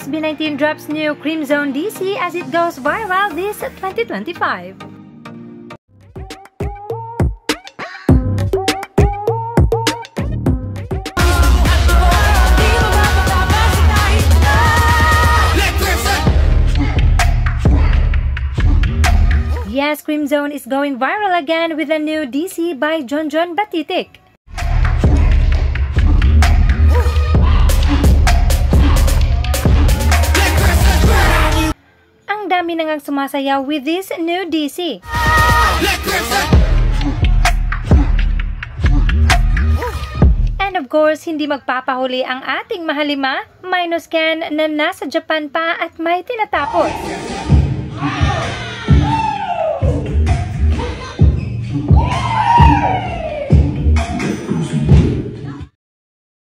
SB19 drops new Cream Zone DC as it goes viral this 2025. Yes, Cream Zone is going viral again with a new DC by Jonjon Batitik. Ang dami na ngang sumasayaw with this new DC. And of course, hindi magpapahuli ang ating mahalima, Minus Ken na nasa Japan pa at may tinatapos.